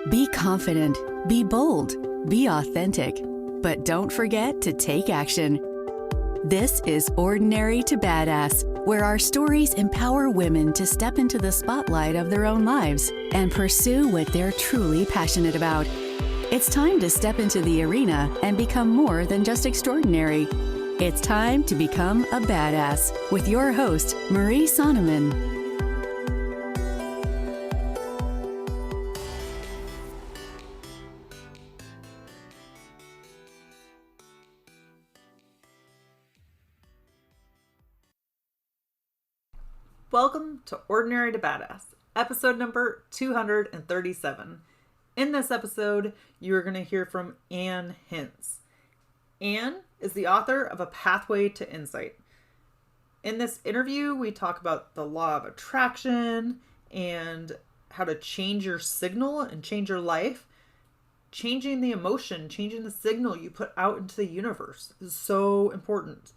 Be confident, be bold, be authentic, but don't forget to take action. This is Ordinary to Badass, where our stories empower women to step into the spotlight of their own lives and pursue what they're truly passionate about. It's time to step into the arena and become more than just extraordinary. It's time to become a badass with your host, Marie Sonneman. Welcome to Ordinary to Badass, episode number 237. In this episode, you are going to hear from Ann Hince. Ann is the author of A Pathway to Insight. In this interview, we talk about the law of attraction and how to change your signal and change your life. Changing the emotion, changing the signal you put out into the universe is so important.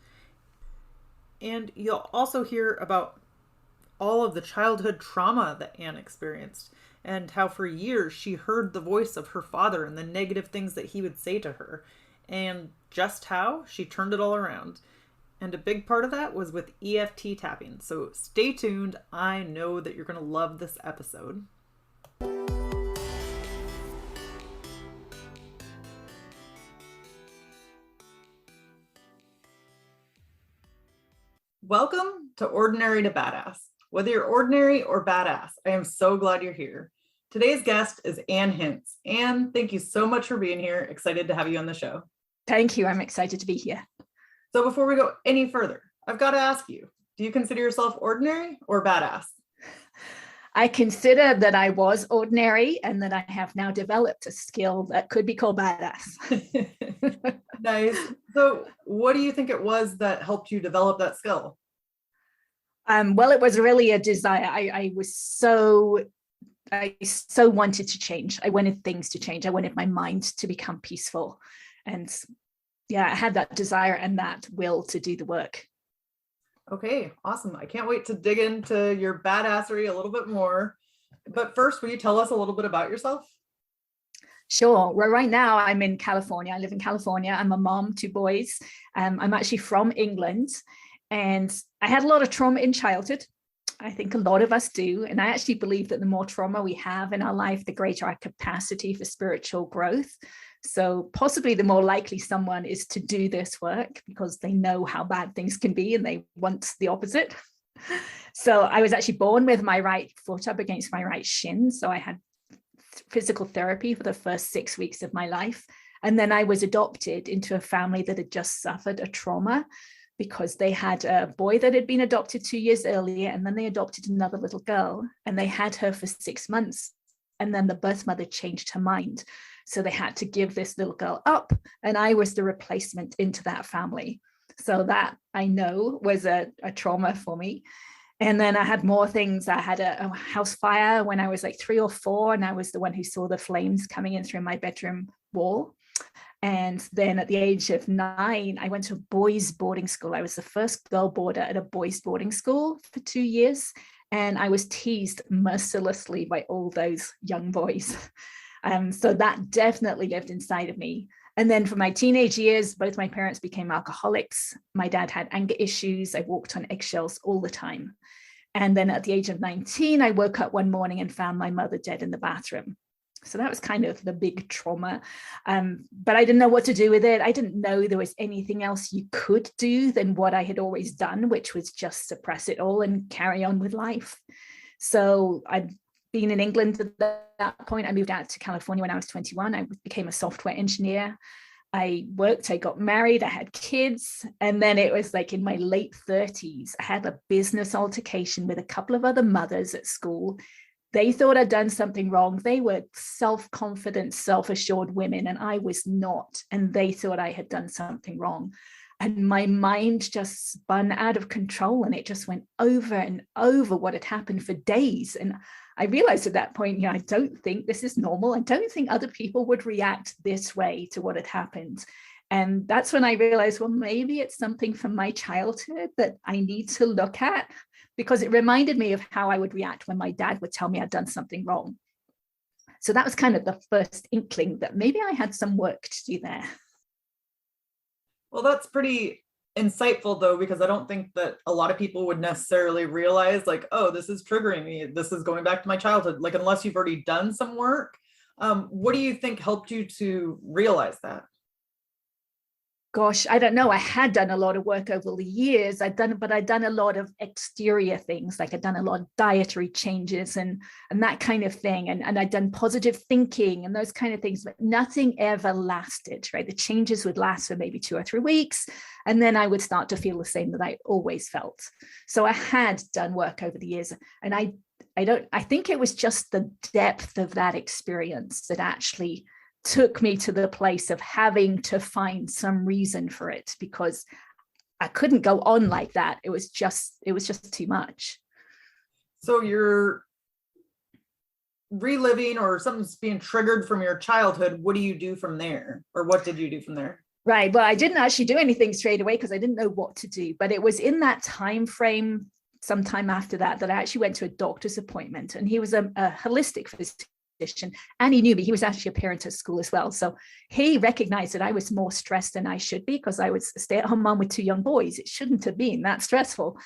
And you'll also hear about all of the childhood trauma that Ann experienced and how for years she heard the voice of her father and the negative things that he would say to her, and just how she turned it all around. And a big part of that was with EFT tapping. So stay tuned. I know that you're going to love this episode. Welcome to Ordinary to Badass. Whether you're ordinary or badass, I am so glad you're here. Today's guest is Ann Hince. Ann, thank you so much for being here. Excited to have you on the show. Thank you. I'm excited to be here. So before we go any further, I've got to ask you, do you consider yourself ordinary or badass? I consider that I was ordinary and that I have now developed a skill that could be called badass. Nice. So what do you think it was that helped you develop that skill? Well, it was really a desire. I so wanted to change. I wanted things to change. I wanted my mind to become peaceful. And yeah, I had that desire and that will to do the work. Okay, awesome. I can't wait to dig into your badassery a little bit more. But first, will you tell us a little bit about yourself? Sure. Well, right now I'm in California. I live in California. I'm a mom, 2 boys. I'm actually from England. And I had a lot of trauma in childhood. I think a lot of us do. And I actually believe that the more trauma we have in our life, the greater our capacity for spiritual growth. So possibly the more likely someone is to do this work because they know how bad things can be and they want the opposite. So I was actually born with my right foot up against my right shin. So I had physical therapy for the first 6 weeks of my life. And then I was adopted into a family that had just suffered a trauma, because they had a boy that had been adopted 2 years earlier, and then they adopted another little girl, and they had her for 6 months. And then the birth mother changed her mind. So they had to give this little girl up, and I was the replacement into that family. So that, I know, was a trauma for me. And then I had more things. I had a house fire when I was like 3 or 4, and I was the one who saw the flames coming in through my bedroom wall. And then at the age of 9, I went to a boys' boarding school. I was the first girl boarder at a boys' boarding school for 2 years. And I was teased mercilessly by all those young boys. So that definitely lived inside of me. And then for my teenage years, both my parents became alcoholics. My dad had anger issues. I walked on eggshells all the time. And then at the age of 19, I woke up one morning and found my mother dead in the bathroom. So that was kind of the big trauma. But I didn't know what to do with it. I didn't know there was anything else you could do than what I had always done, which was just suppress it all and carry on with life. So I'd been in England at that point. I moved out to California when I was 21. I became a software engineer. I worked, I got married, I had kids. And then it was like in my late 30s, I had a business altercation with a couple of other mothers at school. They thought I'd done something wrong. They were self-confident, self-assured women, and I was not. And they thought I had done something wrong. And my mind just spun out of control, and it just went over and over what had happened for days. And I realized at that point, I don't think this is normal. I don't think other people would react this way to what had happened. And that's when I realized, well, maybe it's something from my childhood that I need to look at, because it reminded me of how I would react when my dad would tell me I'd done something wrong. So that was kind of the first inkling that maybe I had some work to do there. Well, that's pretty insightful though, because I don't think that a lot of people would necessarily realize like, oh, this is triggering me. This is going back to my childhood. Like, unless you've already done some work. What do you think helped you to realize that? Gosh, I don't know. I had done a lot of work over the years. I'd done a lot of exterior things, like I'd done a lot of dietary changes and that kind of thing. And I'd done positive thinking and those kind of things, but nothing ever lasted, right? The changes would last for maybe 2 or 3 weeks. And then I would start to feel the same that I always felt. So I had done work over the years. And I think it was just the depth of that experience that actually took me to the place of having to find some reason for it, because I couldn't go on like that. It was just too much. So you're reliving, or something's being triggered from your childhood. What do you do from there? Or what did you do from there? Right. Well, I didn't actually do anything straight away because I didn't know what to do. But it was in that time frame, sometime after that I actually went to a doctor's appointment, and he was a holistic physician. And he knew me. He was actually a parent at school as well. So he recognized that I was more stressed than I should be, because I was a stay-at-home mom with 2 young boys. It shouldn't have been that stressful.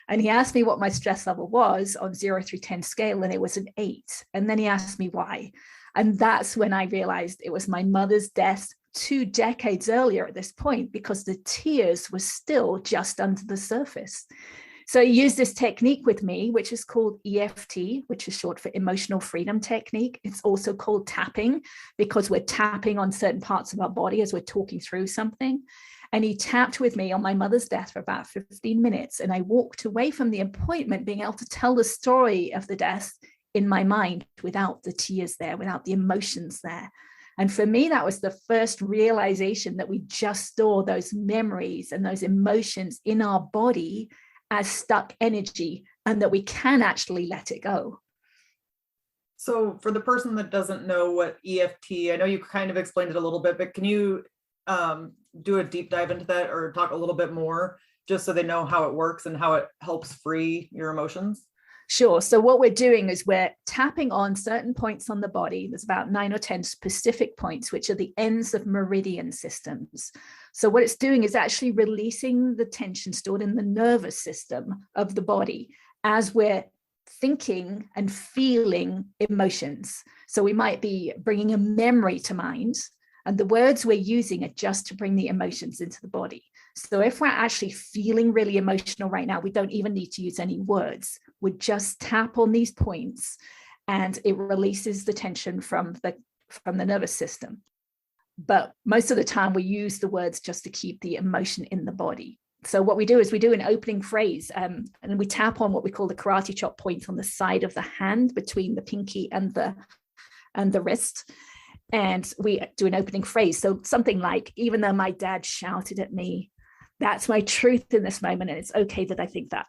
And he asked me what my stress level was on 0 through 10 scale, and it was an 8. And then he asked me why. And that's when I realized it was my mother's death 2 decades earlier at this point, because the tears were still just under the surface. So he used this technique with me, which is called EFT, which is short for emotional freedom technique. It's also called tapping, because we're tapping on certain parts of our body as we're talking through something. And he tapped with me on my mother's death for about 15 minutes. And I walked away from the appointment being able to tell the story of the death in my mind without the tears there, without the emotions there. And for me, that was the first realization that we just store those memories and those emotions in our body as stuck energy, and that we can actually let it go. So for the person that doesn't know what EFT, I know you kind of explained it a little bit, but can you do a deep dive into that, or talk a little bit more, just so they know how it works and how it helps free your emotions? Sure. So what we're doing is we're tapping on certain points on the body. There's about 9 or 10 specific points, which are the ends of meridian systems. So what it's doing is actually releasing the tension stored in the nervous system of the body as we're thinking and feeling emotions. So we might be bringing a memory to mind, and the words we're using are just to bring the emotions into the body. So if we're actually feeling really emotional right now, we don't even need to use any words. We just tap on these points, and it releases the tension from the nervous system. But most of the time we use the words just to keep the emotion in the body. So what we do is we do an opening phrase, and we tap on what we call the karate chop point on the side of the hand between the pinky and the wrist. And we do an opening phrase. So something like, even though my dad shouted at me, that's my truth in this moment, and it's okay that I think that.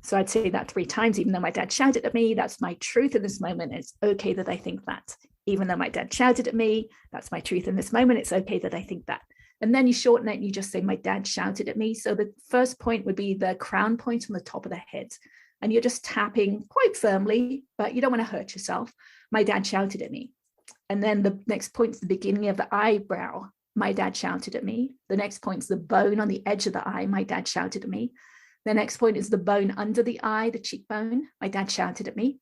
So I'd say that 3 times. Even though my dad shouted at me, that's my truth in this moment. It's okay that I think that. Even though my dad shouted at me, that's my truth in this moment. It's okay that I think that. And then you shorten it and you just say, my dad shouted at me. So the first point would be the crown point on the top of the head. And you're just tapping quite firmly, but you don't want to hurt yourself. My dad shouted at me. And then the next point is the beginning of the eyebrow. My dad shouted at me. The next point is the bone on the edge of the eye. My dad shouted at me. The next point is the bone under the eye, the cheekbone. My dad shouted at me.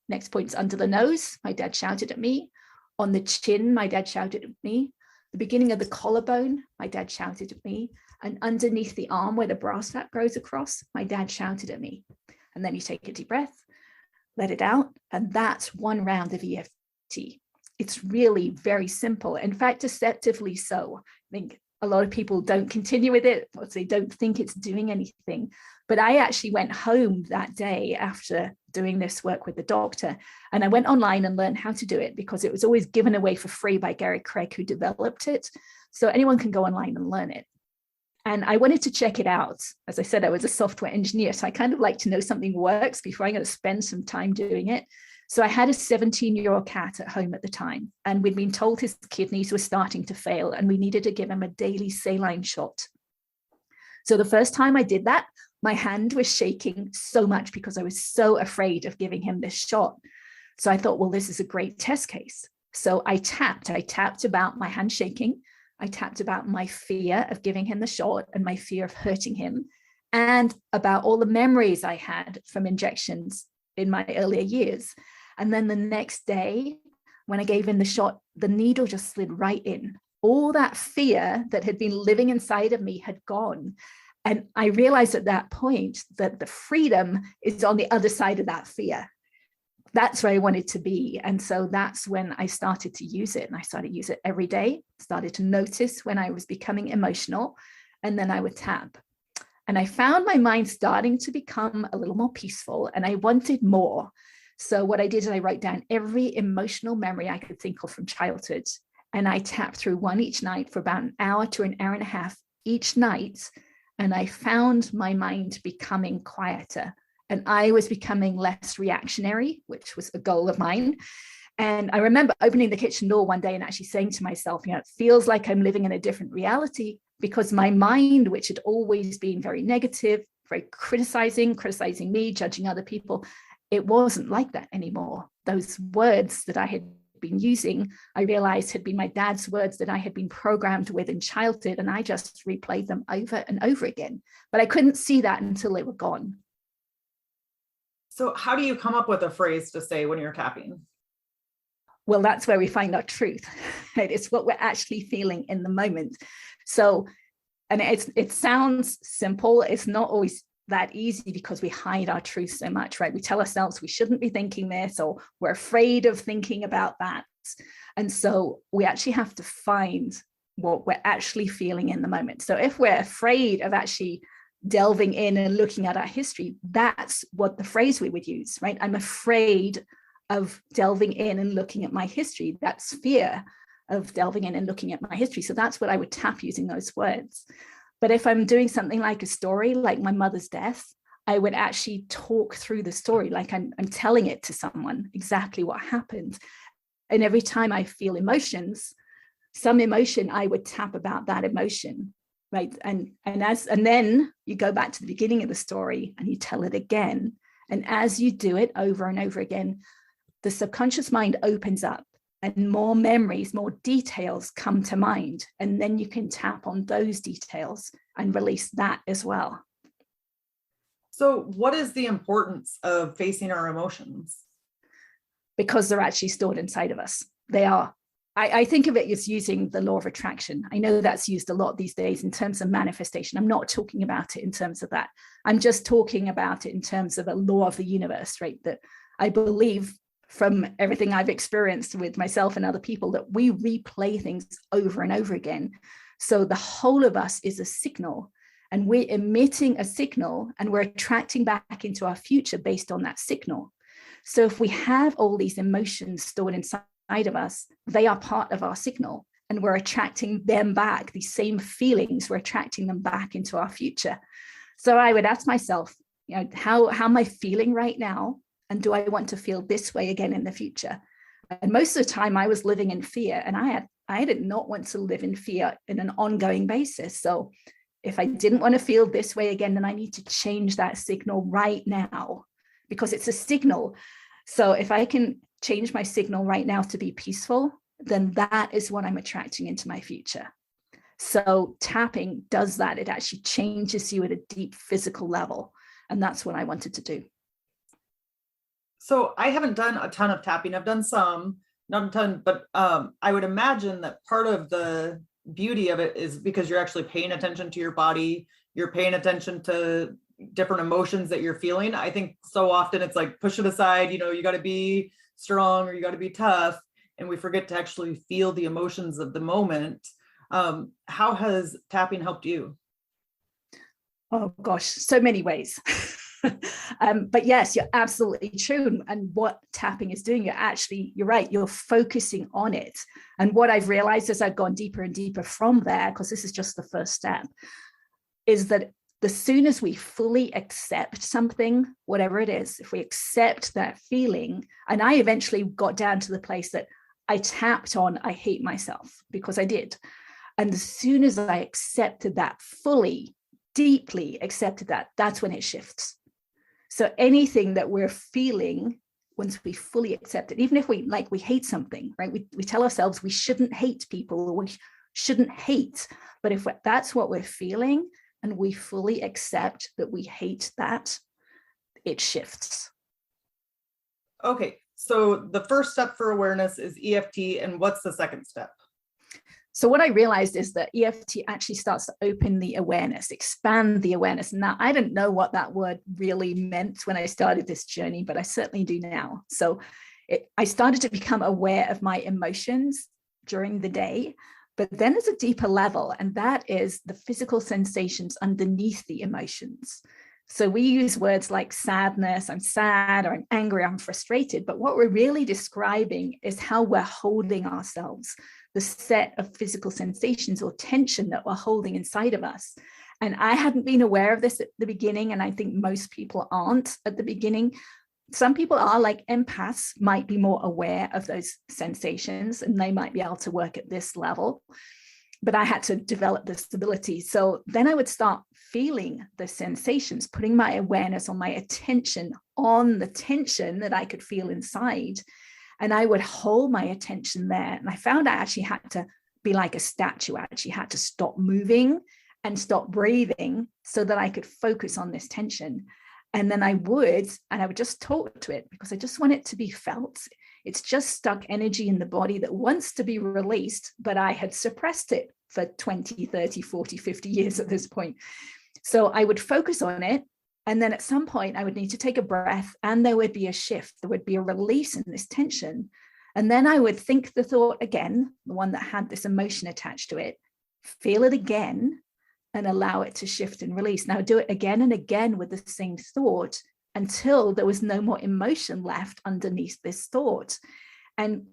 Next point is under the nose. My dad shouted at me. On the chin, my dad shouted at me. The beginning of the collarbone, my dad shouted at me. And underneath the arm where the brass fat grows across, my dad shouted at me. And then you take a deep breath, let it out. And that's 1 round of EFT. It's really very simple. In fact, deceptively so. I think a lot of people don't continue with it, or they don't think it's doing anything. But I actually went home that day after doing this work with the doctor, and I went online and learned how to do it, because it was always given away for free by Gary Craig, who developed it. So anyone can go online and learn it. And I wanted to check it out. As I said, I was a software engineer, so I kind of like to know something works before I'm going to spend some time doing it. So I had a 17-year-old cat at home at the time, and we'd been told his kidneys were starting to fail, and we needed to give him a daily saline shot. So the first time I did that, my hand was shaking so much because I was so afraid of giving him this shot. So I thought, well, this is a great test case. So I tapped about my hand shaking. I tapped about my fear of giving him the shot and my fear of hurting him, and about all the memories I had from injections in my earlier years. And then the next day, when I gave him the shot, the needle just slid right in. All that fear that had been living inside of me had gone. And I realized at that point that the freedom is on the other side of that fear. That's where I wanted to be. And so that's when I started to use it. And I started to use it every day, started to notice when I was becoming emotional, and then I would tap. And I found my mind starting to become a little more peaceful, and I wanted more. So what I did is I wrote down every emotional memory I could think of from childhood. And I tapped through one each night for about an hour to an hour and a half each night. And I found my mind becoming quieter. And I was becoming less reactionary, which was a goal of mine. And I remember opening the kitchen door one day and actually saying to myself, it feels like I'm living in a different reality, because my mind, which had always been very negative, very criticizing me, judging other people, it wasn't like that anymore. Those words that I had been using, I realized had been my dad's words that I had been programmed with in childhood, and I just replayed them over and over again. But I couldn't see that until they were gone. So how do you come up with a phrase to say when you're tapping? Well, that's where we find our truth. Right? It's what we're actually feeling in the moment. So, and it sounds simple. It's not always that easy because we hide our truth so much, right? We tell ourselves we shouldn't be thinking this, or we're afraid of thinking about that. And so we actually have to find what we're actually feeling in the moment. So if we're afraid of actually delving in and looking at our history, that's what the phrase we would use, right? I'm afraid of delving in and looking at my history. That's fear of delving in and looking at my history. So that's what I would tap using those words. But if I'm doing something like a story, like my mother's death, I would actually talk through the story, like I'm telling it to someone exactly what happened. And every time I feel emotions, some emotion, I would tap about that emotion, right? And then you go back to the beginning of the story and you tell it again. And as you do it over and over again, the subconscious mind opens up and more memories, more details come to mind. And then you can tap on those details and release that as well. So what is the importance of facing our emotions? Because they're actually stored inside of us. They are. I think of it as using the law of attraction. I know that's used a lot these days in terms of manifestation. I'm not talking about it in terms of that. I'm just talking about it in terms of a law of the universe, right? That I believe from everything I've experienced with myself and other people, that we replay things over and over again. So the whole of us is a signal, and we're emitting a signal and we're attracting back into our future based on that signal. So if we have all these emotions stored inside of us, they are part of our signal, and we're attracting them back. These same feelings, we're attracting them back into our future. So I would ask myself, how am I feeling right now? And do I want to feel this way again in the future? And most of the time I was living in fear, and I did not want to live in fear in an ongoing basis. So if I didn't want to feel this way again, then I need to change that signal right now, because it's a signal. So if I can change my signal right now to be peaceful, then that is what I'm attracting into my future. So tapping does that. It actually changes you at a deep physical level. And that's what I wanted to do. So I haven't done a ton of tapping. I've done some, not a ton, but I would imagine that part of the beauty of it is because you're actually paying attention to your body. You're paying attention to different emotions that you're feeling. I think so often it's like, push it aside, you got to be strong or you got to be tough. And we forget to actually feel the emotions of the moment. How has tapping helped you? Oh gosh, so many ways. But yes, you're absolutely true. And what tapping is doing, you're right, you're focusing on it. And what I've realized as I've gone deeper and deeper from there, because this is just the first step, is that the soon as we fully accept something, whatever it is, if we accept that feeling, and I eventually got down to the place that I tapped on, I hate myself, because I did. And as soon as I accepted that fully, deeply accepted that, that's when it shifts. So anything that we're feeling once we fully accept it, even if we hate something, right? We tell ourselves we shouldn't hate people, or we shouldn't hate. But if that's what we're feeling and we fully accept that we hate that, it shifts. Okay, so the first step for awareness is EFT, and what's the second step? So what I realized is that EFT actually starts to open the awareness, expand the awareness. Now, I didn't know what that word really meant when I started this journey, but I certainly do now. So I started to become aware of my emotions during the day, but then there's a deeper level, and that is the physical sensations underneath the emotions. So we use words like sadness, I'm sad, or I'm angry, I'm frustrated. But what we're really describing is how we're holding ourselves, the set of physical sensations or tension that we're holding inside of us. And I hadn't been aware of this at the beginning, and I think most people aren't at the beginning. Some people are, like empaths, might be more aware of those sensations, and they might be able to work at this level. But I had to develop this ability. So then I would start feeling the sensations, putting my awareness on my attention on the tension that I could feel inside. And I would hold my attention there. And I found I actually had to be like a statue. I actually had to stop moving and stop breathing so that I could focus on this tension. And then I would just talk to it, because I just want it to be felt. It's just stuck energy in the body that wants to be released, but I had suppressed it for 20, 30, 40, 50 years at this point. So I would focus on it. And then at some point I would need to take a breath, and there would be a shift. There would be a release in this tension. And then I would think the thought again, the one that had this emotion attached to it, feel it again, and allow it to shift and release. Now do it again and again with the same thought until there was no more emotion left underneath this thought. And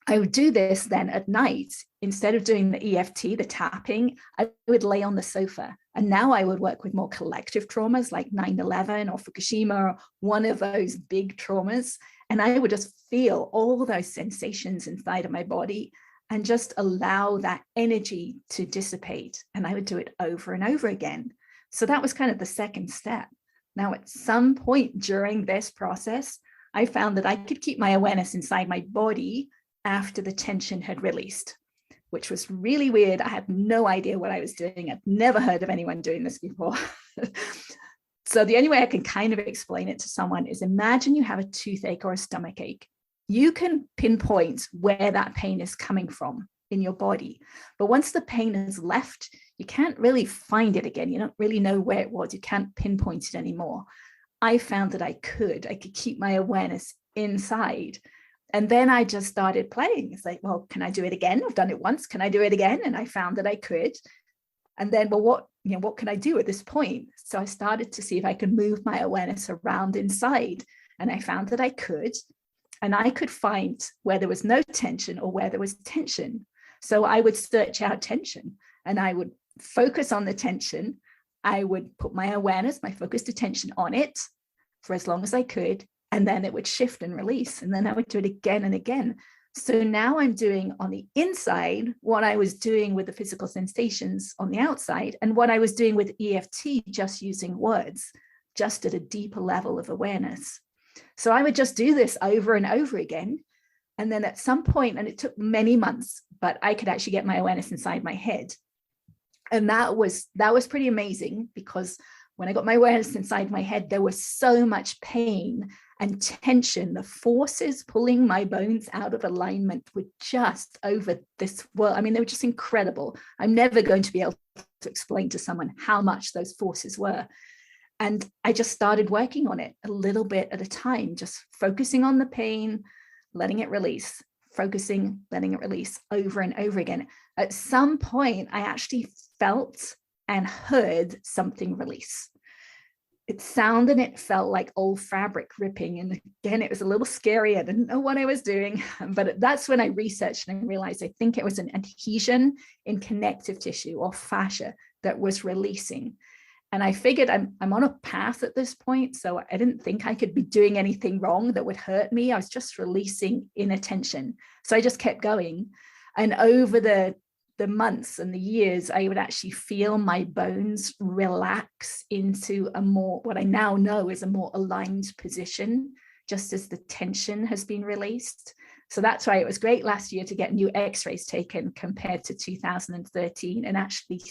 I would do this then at night. Instead of doing the EFT, the tapping, I would lay on the sofa. And now I would work with more collective traumas like 9/11 or Fukushima, or one of those big traumas. And I would just feel all those sensations inside of my body and just allow that energy to dissipate. And I would do it over and over again. So that was kind of the second step. Now, at some point during this process, I found that I could keep my awareness inside my body after the tension had released, which was really weird. I had no idea what I was doing. I'd never heard of anyone doing this before. So the only way I can kind of explain it to someone is, imagine you have a toothache or a stomach ache. You can pinpoint where that pain is coming from in your body. But once the pain has left, you can't really find it again. You don't really know where it was. You can't pinpoint it anymore. I found that I could keep my awareness inside. And then I just started playing. It's like, well, can I do it again? I've done it once. Can I do it again? And I found that I could. And then, well, what can I do at this point? So I started to see if I could move my awareness around inside. And I found that I could. And I could find where there was no tension or where there was tension. So I would search out tension, and I would focus on the tension. I would put my awareness, my focused attention on it for as long as I could. And then it would shift and release. And then I would do it again and again. So now I'm doing on the inside what I was doing with the physical sensations on the outside, and what I was doing with EFT, just using words, just at a deeper level of awareness. So I would just do this over and over again. And then at some point, and it took many months, but I could actually get my awareness inside my head. And that was pretty amazing, because when I got my awareness inside my head, there was so much pain and tension. The forces pulling my bones out of alignment were just over this world. I mean, they were just incredible. I'm never going to be able to explain to someone how much those forces were. And I just started working on it a little bit at a time, just focusing on the pain, letting it release, focusing, letting it release over and over again. At some point, I actually felt and heard something release. It sounded and it felt like old fabric ripping. And again, it was a little scary. I didn't know what I was doing, but that's when I researched and I realized I think it was an adhesion in connective tissue or fascia that was releasing. And I figured I'm on a path at this point, so I didn't think I could be doing anything wrong that would hurt me. I was just releasing inner tension. So I just kept going. And over the months and the years, I would actually feel my bones relax into a more, what I now know is a more aligned position. just as the tension has been released. So that's why it was great last year to get new x-rays taken compared to 2013 and actually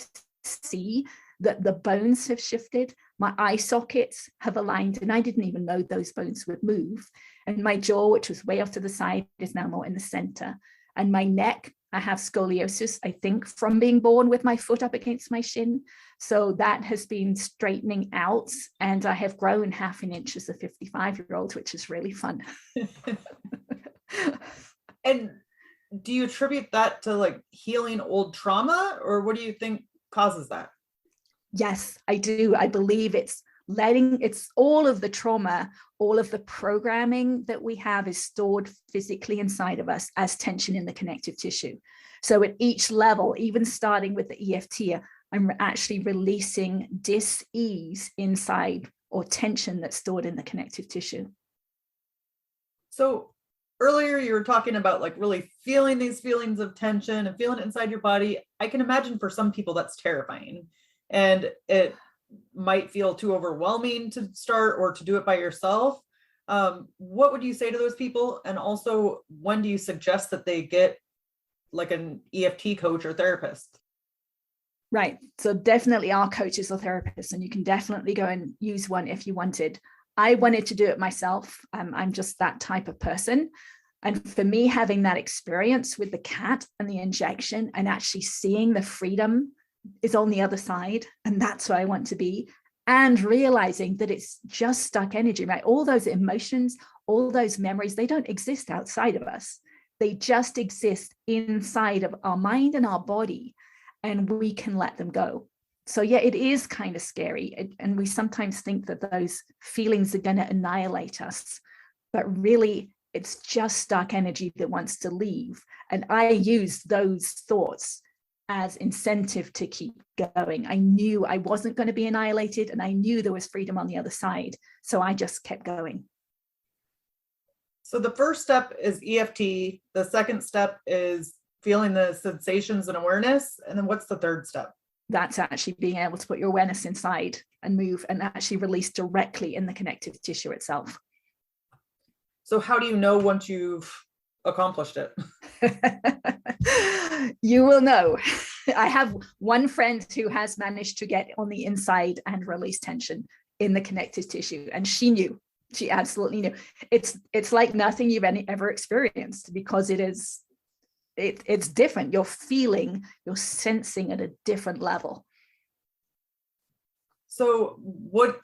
see that the bones have shifted. My eye sockets have aligned, and I didn't even know those bones would move. And my jaw, which was way off to the side, is now more in the center. And my neck, I have scoliosis, I think, from being born with my foot up against my shin. So that has been straightening out, and I have grown 1/2 an inch as a 55-year-old, which is really fun. And do you attribute that to like healing old trauma, or what do you think causes that? Yes, I do. I believe it's all of the trauma, all of the programming that we have is stored physically inside of us as tension in the connective tissue. So at each level, even starting with the EFT, I'm actually releasing dis-ease inside, or tension that's stored in the connective tissue. So earlier you were talking about like really feeling these feelings of tension and feeling it inside your body. I can imagine for some people that's terrifying, and it might feel too overwhelming to start or to do it by yourself. What would you say to those people? And also, when do you suggest that they get like an EFT coach or therapist? Right. So definitely our coaches or therapists, and you can definitely go and use one if you wanted. I wanted to do it myself. I'm just that type of person. And for me, having that experience with the cat and the injection and actually seeing the freedom is on the other side, and that's where I want to be, and realizing that it's just stuck energy, right? All those emotions, all those memories, they don't exist outside of us. They just exist inside of our mind and our body, and we can let them go. So yeah, it is kind of scary, and we sometimes think that those feelings are going to annihilate us, but really it's just stuck energy that wants to leave. And I use those thoughts as incentive to keep going. I knew I wasn't going to be annihilated, and I knew there was freedom on the other side. So I just kept going. So the first step is EFT. The second step is feeling the sensations and awareness. And then what's the third step? That's actually being able to put your awareness inside and move and actually release directly in the connective tissue itself. So how do you know once you've accomplished it? You will know. I have one friend who has managed to get on the inside and release tension in the connective tissue, and she knew. She absolutely knew. It's like nothing you've ever experienced, because it's different. You're sensing at a different level. So what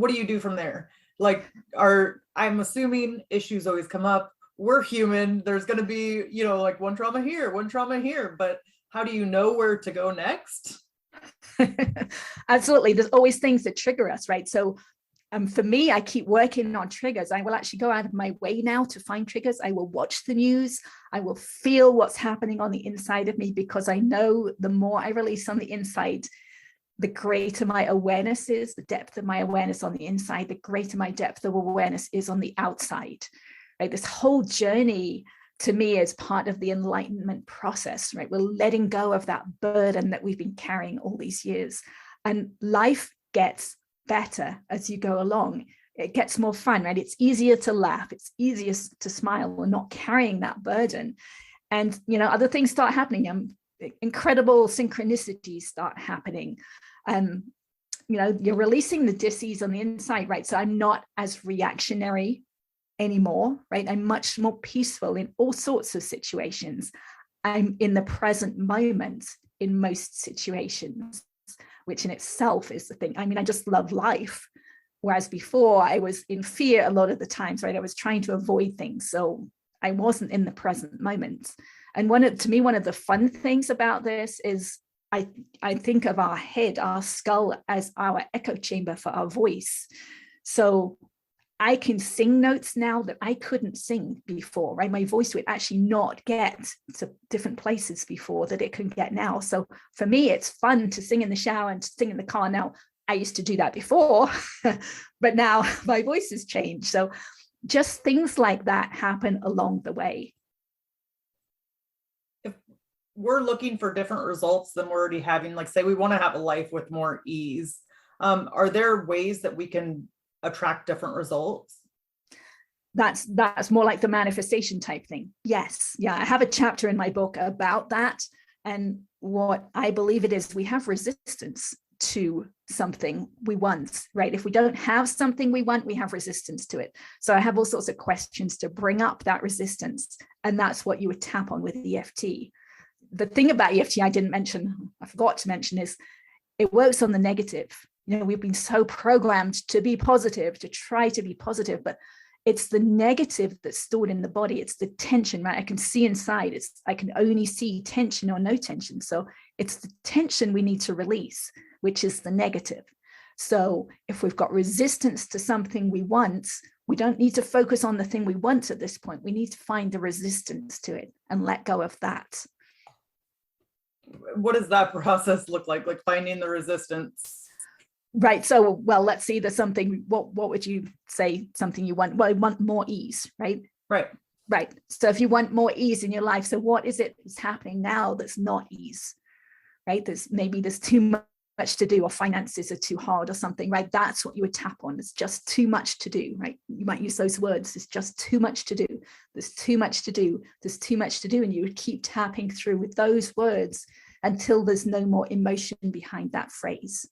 do you do from there? Like, I'm assuming issues always come up. We're human. There's going to be, like one trauma here, but how do you know where to go next? Absolutely. There's always things that trigger us, right? So for me, I keep working on triggers. I will actually go out of my way now to find triggers. I will watch the news. I will feel what's happening on the inside of me, because I know the more I release on the inside, the greater my awareness is, the depth of my awareness on the inside, the greater my depth of awareness is on the outside. Right? This whole journey to me is part of the enlightenment process, right? We're letting go of that burden that we've been carrying all these years. And life gets better as you go along. It gets more fun, right? It's easier to laugh. It's easier to smile. We're not carrying that burden. And, other things start happening. Incredible synchronicities start happening. You're releasing the dis-ease on the inside, right? So I'm not as reactionary anymore, right? I'm much more peaceful in all sorts of situations. I'm in the present moment in most situations, which in itself is the thing. I mean, I just love life. Whereas before I was in fear a lot of the times, right? I was trying to avoid things. So I wasn't in the present moment. And one of the fun things about this is I think of our head, our skull, as our echo chamber for our voice. So I can sing notes now that I couldn't sing before, right? My voice would actually not get to different places before that it can get now. So for me, it's fun to sing in the shower and to sing in the car. Now, I used to do that before, but now my voice has changed. So just things like that happen along the way. If we're looking for different results than we're already having, like say we want to have a life with more ease, are there ways that we can attract different results? That's more like the manifestation type thing. Yes. Yeah. I have a chapter in my book about that. And what I believe it is, we have resistance to something we want, right? If we don't have something we want, we have resistance to it. So I have all sorts of questions to bring up that resistance. And that's what you would tap on with EFT. The thing about EFT I forgot to mention, is it works on the negative. We've been so programmed to be positive, to try to be positive, but it's the negative that's stored in the body. It's the tension, right? I can see inside. I can only see tension or no tension. So it's the tension we need to release, which is the negative. So if we've got resistance to something we want, we don't need to focus on the thing we want at this point. We need to find the resistance to it and let go of that. What does that process look like finding the resistance? Right. So, well, let's see, there's something, what would you say something you want? Well, you want more ease, right? Right. So if you want more ease in your life, so what is it that's happening now that's not ease, right? There's too much to do, or finances are too hard or something, right? That's what you would tap on. It's just too much to do, right? You might use those words. It's just too much to do. There's too much to do. There's too much to do. And you would keep tapping through with those words until there's no more emotion behind that phrase.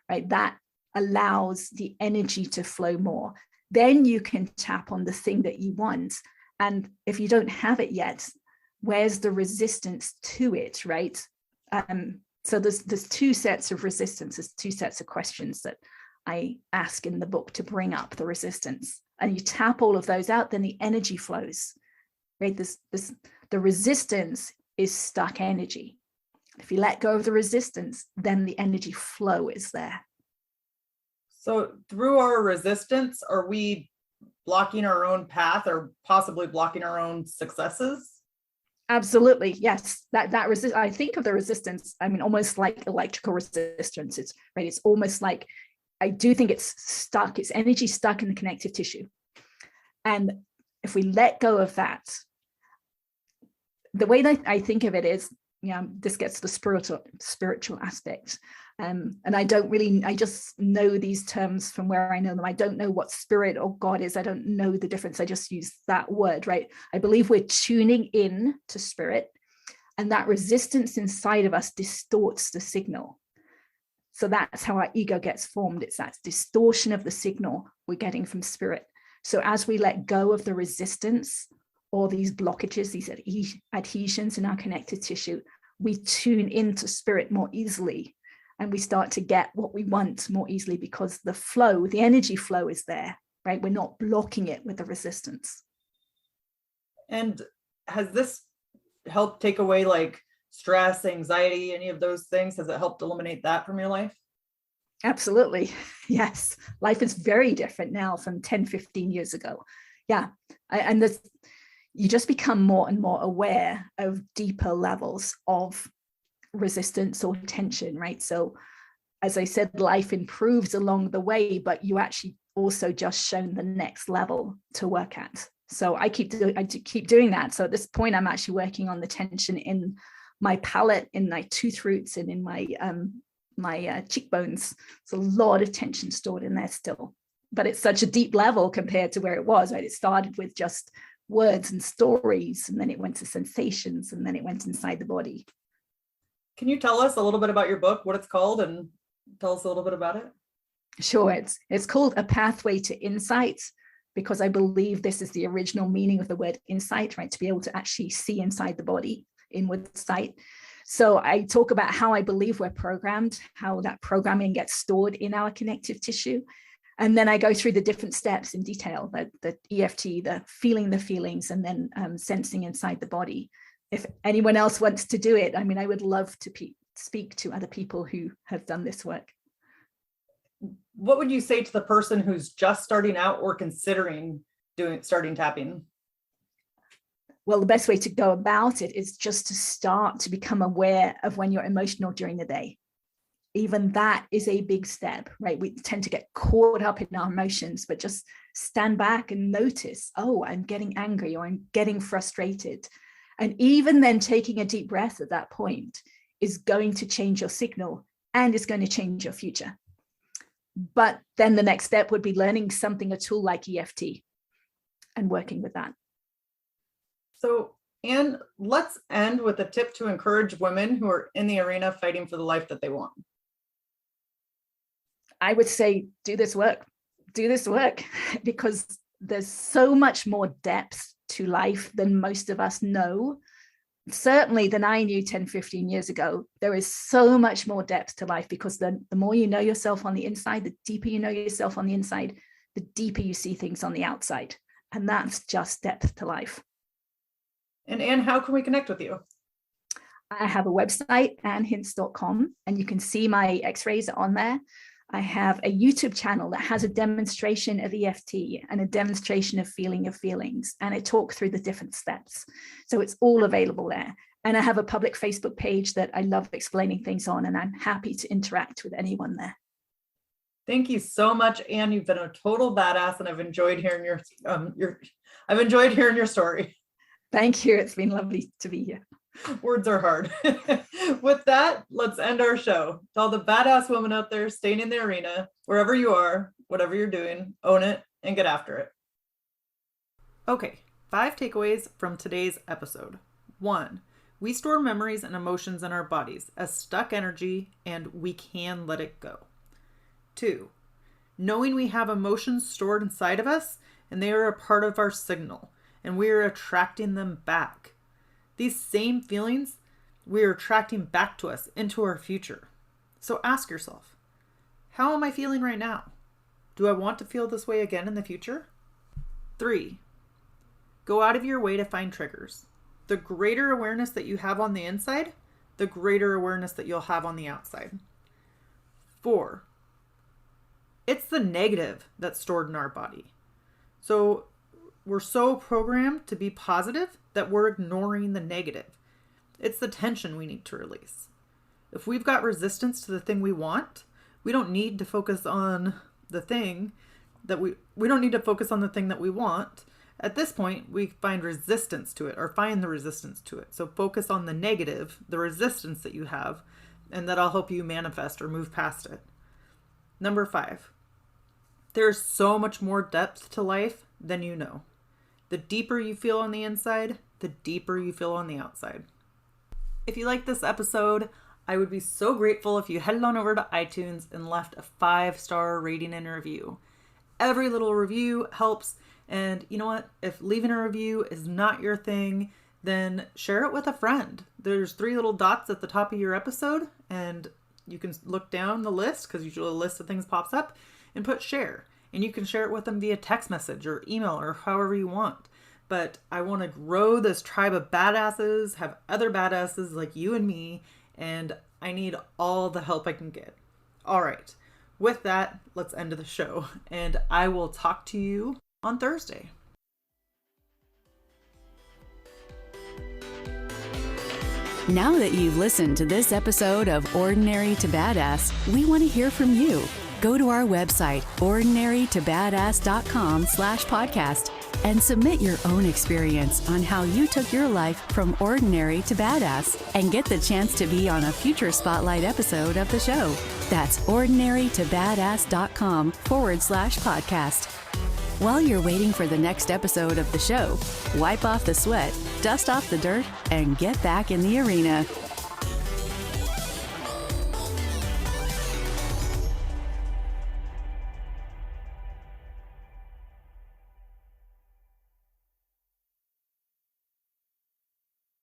Right, that allows the energy to flow more. Then you can tap on the thing that you want. And if you don't have it yet, where's the resistance to it, right? So there's two sets of resistance. There's two sets of questions that I ask in the book to bring up the resistance. And you tap all of those out, then the energy flows, right? The resistance is stuck energy. If you let go of the resistance, then the energy flow is there. So through our resistance, are we blocking our own path, or possibly blocking our own successes? Absolutely. Yes. I think of the resistance, almost like electrical resistance. It's almost like, I do think it's stuck. It's energy stuck in the connective tissue. And if we let go of that, the way that I think of it is, this gets to the spiritual aspect. And I just know these terms from where I know them. I don't know what spirit or God is. I don't know the difference. I just use that word, right? I believe we're tuning in to spirit, and that resistance inside of us distorts the signal. So that's how our ego gets formed. It's that distortion of the signal we're getting from spirit. So as we let go of the resistance, or these blockages, these adhesions in our connective tissue, we tune into spirit more easily, and we start to get what we want more easily, because the energy flow is there, right? We're not blocking it with the resistance. And has this helped take away stress, anxiety, any of those things? Has it helped eliminate that from your life? Absolutely. Yes. Life is very different now from 10, 15 years ago. Yeah. You just become more and more aware of deeper levels of resistance or tension, right? So as I said, life improves along the way, but you actually also just shown the next level to work at. So I keep doing that. So at this point, I'm actually working on the tension in my palate, in my tooth roots, and in my cheekbones. There's a lot of tension stored in there still, but it's such a deep level compared to where it was, right? It started with just words and stories, and then it went to sensations, and then it went inside the body. Can you tell us a little bit about your book, what it's called, and tell us a little bit about it? Sure. It's called A Pathway to Insight, because I believe this is the original meaning of the word insight, right? To be able to actually see inside the body, inward sight. So I talk about how I believe we're programmed, how that programming gets stored in our connective tissue. And then I go through the different steps in detail, the EFT, the feeling the feelings, and then sensing inside the body. If anyone else wants to do it, I would love to speak to other people who have done this work. What would you say to the person who's just starting out or considering starting tapping? Well, the best way to go about it is just to start to become aware of when you're emotional during the day. Even that is a big step, right? We tend to get caught up in our emotions, but just stand back and notice, oh, I'm getting angry, or I'm getting frustrated. And even then taking a deep breath at that point is going to change your signal, and it's going to change your future. But then the next step would be learning something, a tool like EFT. and working with that. So, Ann, let's end with a tip to encourage women who are in the arena fighting for the life that they want. I would say do this work, because there's so much more depth to life than most of us know. Certainly than I knew 10, 15 years ago. There is so much more depth to life, because the more you know yourself on the inside, the deeper you know yourself on the inside, the deeper you see things on the outside. And that's just depth to life. And Ann, how can we connect with you? I have a website, annhince.com, and you can see my x-rays on there. I have a YouTube channel that has a demonstration of EFT and a demonstration of feeling your feelings, and I talk through the different steps. So it's all available there. And I have a public Facebook page that I love explaining things on, and I'm happy to interact with anyone there. Thank you so much, Ann. You've been a total badass, and I've enjoyed hearing your story. Thank you. It's been lovely to be here. Words are hard. With that, let's end our show. To all the badass women out there staying in the arena, wherever you are, whatever you're doing, own it and get after it. Okay, 5 takeaways from today's episode. 1, we store memories and emotions in our bodies as stuck energy, and we can let it go. 2, knowing we have emotions stored inside of us and they are a part of our signal, and we are attracting them back. These same feelings we are attracting back to us into our future. So ask yourself, how am I feeling right now? Do I want to feel this way again in the future? 3, go out of your way to find triggers. The greater awareness that you have on the inside, the greater awareness that you'll have on the outside. 4, it's the negative that's stored in our body. So we're so programmed to be positive that we're ignoring the negative. It's the tension we need to release. If we've got resistance to the thing we want, we don't need to focus on the thing that we don't need to focus on the thing that we want. At this point, we find resistance to it, or find the resistance to it. So focus on the negative, the resistance that you have, and that'll help you manifest or move past it. Number 5, there's so much more depth to life than you know. The deeper you feel on the inside, the deeper you feel on the outside. If you like this episode, I would be so grateful if you headed on over to iTunes and left a 5-star rating and review. Every little review helps. And you know what? If leaving a review is not your thing, then share it with a friend. There's 3 little dots at the top of your episode, and you can look down the list, because usually a list of things pops up, and put share. And you can share it with them via text message or email or however you want. But I want to grow this tribe of badasses, have other badasses like you and me, and I need all the help I can get. All right. With that, let's end the show, and I will talk to you on Thursday. Now that you've listened to this episode of Ordinary to Badass, we want to hear from you. Go to our website, ordinarytobadass.com/podcast, and submit your own experience on how you took your life from ordinary to badass, and get the chance to be on a future spotlight episode of the show. That's ordinarytobadass.com/podcast. While you're waiting for the next episode of the show, wipe off the sweat, dust off the dirt, and get back in the arena.